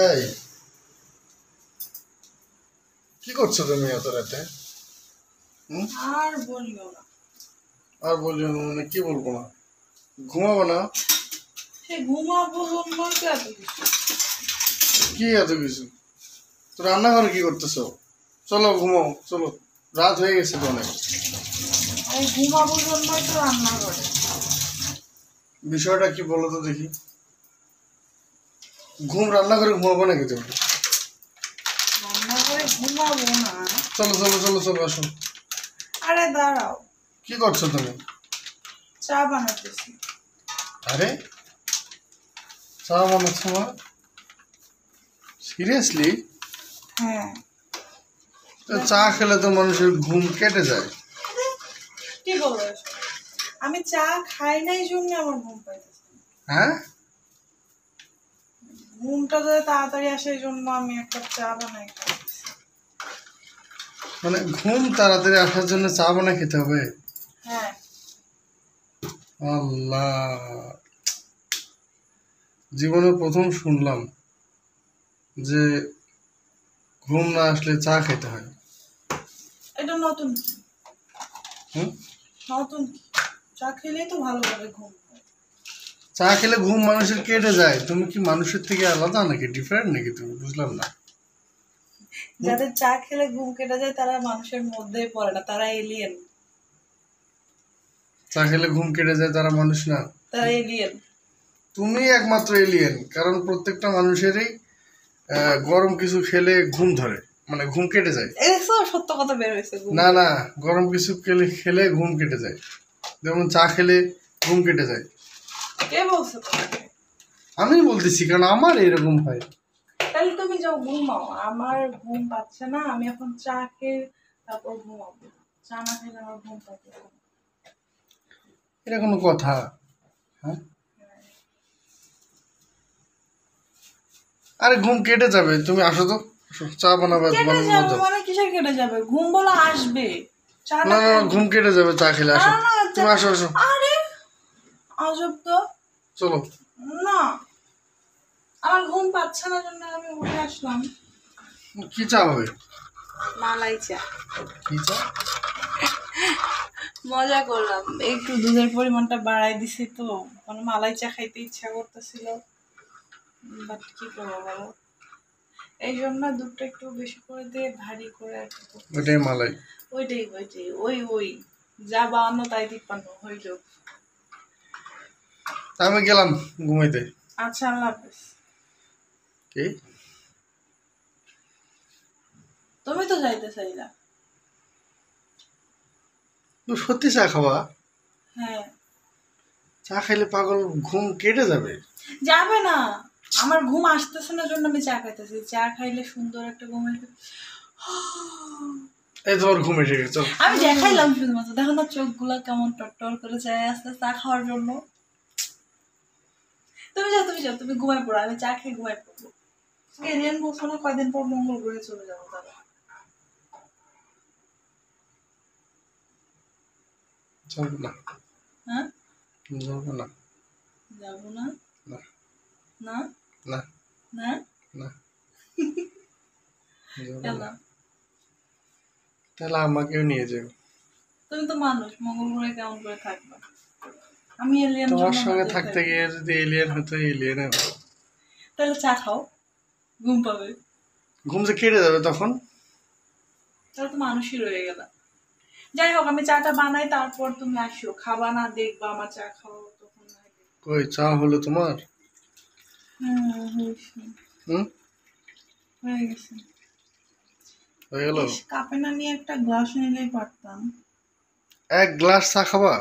এই কি করছো তুমি এত রাতে? আর বলিও না। আর বলিও না মানে কি বলবো না? ঘুমাবো না? সে ঘুমাবো জন্যই তো এত কিছু। কি এত কিছু? তো রান্নাঘরে কি করতেছো? চলো ঘুমাও, চলো, রাত হয়ে গেছে তো অনেক। এই ঘুমাবো জন্যই তো রান্না করে। বিষয়টা কি বলো তো দেখি। রান্নাঘরে ঘুমাবো নাকি তুমি? রান্না করে ঘুমাবো না। চলো চলো চলো চলো আসো। আরে দাঁড়াও, কি করছো তুমি? চা বানাতেছি। আরে চা বানাচ্ছো না? সিরিয়াসলি? হ্যাঁ। চা খেলে তো মানুষের ঘুম কেটে যায়। কি বলো এসব? আমি চা খাই নাই জন্য আমার ঘুম পাইতেছে না। হ্যাঁ, ঘুমটা যদি তাড়াতাড়ি আসে এই জন্য আমি একটা চা বানাই খাইতেছি। মানে ঘুম তাড়াতাড়ি আসার জন্য চা বানায় খেতে হবে? হ্যাঁ। আল্লাহ, জীবনে প্রথম শুনলাম যে ঘুম না আসলে চা খেতে হয়। এটা নতুন কি? হুম? নতুন কি? চা খেলেই তো ভালোভাবে ঘুম হয়। চা খেলে ঘুম মানুষের কেটে যায়। তুমি কি মানুষের থেকে আলাদা নাকি, ডিফারেন্ট নাকি? তুমি বুঝলাম না। যাদের চা খেলে ঘুম কেটে যায় তারা মানুষের মধ্যেই পড়ে না, তারা এলিয়েন। চা খেলে ঘুম কেটে যায় তারা মানুষ না? তারা এলিয়েন। তুমি একমাত্র এলিয়েন, কারণ প্রত্যেকটা মানুষেরই গরম কিছু খেলে ঘুম ধরে, মানে ঘুম কেটে যায়। দেখছো সত্য কথা বের হয়েছে। না না, গরম কিছু খেলে খেলে ঘুম কেটে যায়। যেমন চা খেলে ঘুম কেটে যায়। কে বলছে তোমাকে? আমি বলতেছি, কারণ আমার এরকম হয়। তাহলে তুমি যাও ঘুমাও, আমার ঘুম পাচ্ছে না, আমি এখন চা খেয়ে তারপর ঘুমাবো। চা না খেলে আমার ঘুম পাচ্ছে না। এটা কোনো কথা? হ্যাঁ, আরে ঘুম কেটে যাবে, তুমি আসো তো, আসো, চা বানাবে কেটে বানানো যাবে দাও। মানে কিসের কেটে যাবে? ঘুম বলে আসবে। চা না না না না, ঘুম কেটে যাবে চা খেলে, আসো তুমি, আসো আসো। আরে আজব তো। চলো। না, আমার ঘুম পাচ্ছে না জন্য আমি উঠে আসলাম। কি চা হবে? মালাই চা। কি চা? মজা করলাম, একটু দুধের পরিমাণটা বাড়াই দিছি তো, মানে মালাই চা খাইতে ইচ্ছা করতেছিল, বাট কি করবো বলো, এই জন্য দুধটা একটু বেশি করে দিয়ে ভারী করে আর কি করতেছি। ওইটাই মালাই? ওইটাই ওইটাই ওই যা 52 তাই 53 হইল। আমি গেলাম ঘুমাইতে। আচ্ছা, আল্লাহ হাফেজ। কি? তুমি তো যাইতে চাইলা। তুমি সত্যি চা খাওয়া? হ্যাঁ। চা খাইলে পাগল ঘুম কেটে যাবে? যাবে না, আমার ঘুম আসতেছে না জন্য আমি চা খাইতেছি। চা খাইলে সুন্দর একটা ঘুম আসবে। এই তোমার ঘুম এসে গেছে, চল। আমি দেখাইলাম শুধুমাত্র, দেখো না চোখগুলা কেমন টটটর করে যায় আসতে চা খাওয়ার জন্য। তুমি যাও তুমি ঘুমাই পড়ো, আমি চা খেয়ে ঘুমাই পড়বো। এলিয়েন বলছো না, কয়দিন পর মঙ্গল গ্রহে চলে যাবো তাহলে। যাবো না। হ্যাঁ, যাবো না। যাবো না। না না না না না, যাবো কেন? না। তাহলে আমাকেও নিয়ে যাও। তুমি তো মানুষ, মঙ্গল গ্রহে কেমন করে থাকবা? আমি এলিয়েন তোমার জন্য সঙ্গে থাকতে গিয়ে যদি এলিয়েন হতো, এলিয়েন হতো। তাহলে চা খাও, ঘুম পাবে। ঘুম যে কেটে যাবে তখন। তাহলে তো মানুষই রয়ে গেল। যাই হোক, আমি চাটা বানাই, তারপর তুমি আসো, খাবা না, দেখবা আমার চা খাও তখন। কই চা হলো তোমার? হয়েছে। হুম, হয়ে গেছে। হয়ে গেল? কাপে না নিয়ে একটা গ্লাস নিলেই পারতাম। এক গ্লাস চা খাবা?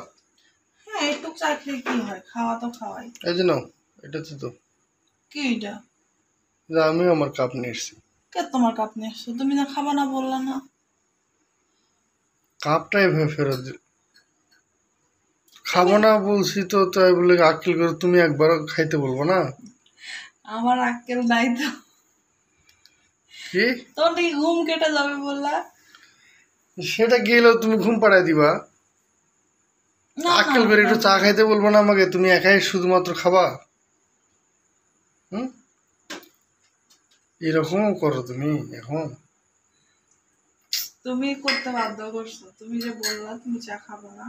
হ্যাঁ, একটু চা খেলে কি হয়, খাওয়া তো খাওয়াই। এই যে নাও, এটা তো। কি এটা? যে আমিও আমার কাপ নিয়ে এসেছি। কে তোমার কাপ নিয়ে আসছো? তুমি না খাবা না বললা না? কাপটাই ফেরত খাবো না বলছি তো, তাই বলে আক্কেল করে তুমি একবার খাইতে বলবো না? আমার আক্কেল নাই তো। কি? তোমার কি ঘুম কেটে যাবে বললা? সেটা গেলেও তুমি ঘুম পাড়ায় দিবা? না আক্কেল করে একটু চা খাইতে বলবো না আমাকে? তুমি একাই শুধুমাত্র খাবা? হুম, এরকমও করো তুমি এখন? তুমি করতে বাধ্য করছো, তুমি যে বললা তুমি চা খাবো না।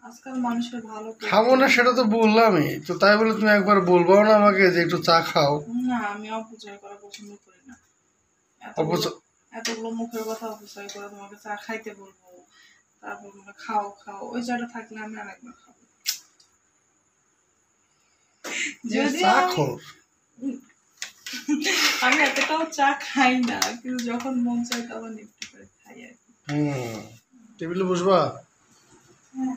আজকাল মানুষের ভালো খাবো না সেটা তো বললামই তো, তাই বলে তুমি একবার বলবাও না আমাকে যে একটু চা খাও? না, আমি অপচয় করা পছন্দ করি না। এতগুলো অপচয়? এতগুলো মুখের কথা অপচয় করে তোমাকে চা খাইতে বলবো, তারপর মানে খাও খাও, ওই চাটা থাকলে আমি আরেকবার খাবো। যদি চা আমি খো। আমি এতটাও চা খাই না, কিন্তু যখন মন চায় তখন একটু করে খাই আর কি। টেবিলে বসবা? হ্যাঁ,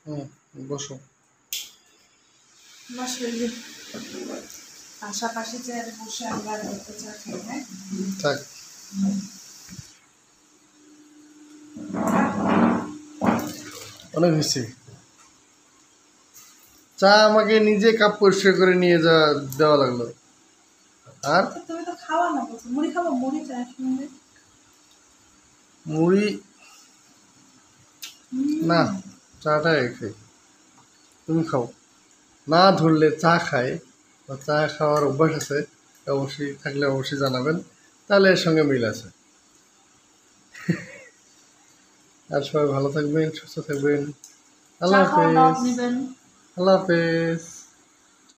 হুম, বসো। পাশাপাশি চেয়ারে বসে আমরা গল্প চা খাই। হ্যাঁ, থাক। অনেক হয়েছে। চা আমাকে নিজে কাপ পরিষ্কার করে নিয়ে দেওয়া লাগলো। আর তুমি তো খাওয়া না, বলছো মুড়ি খাবো, মুড়ি চায়ের সঙ্গে। মুড়ি না, চাটা খাই, তুমি খাও। না ধরলে চা খায় বা চা খাওয়ার অভ্যাস আছে, অবশ্যই থাকলে অবশ্যই জানাবেন, তাহলে এর সঙ্গে মিল আছে। আর সবাই ভালো থাকবেন, সুস্থ থাকবেন। আল্লাহ চা খাওয়ার দাওয়াত হাফেজ। নিবেন। আল্লাহ হাফেজ।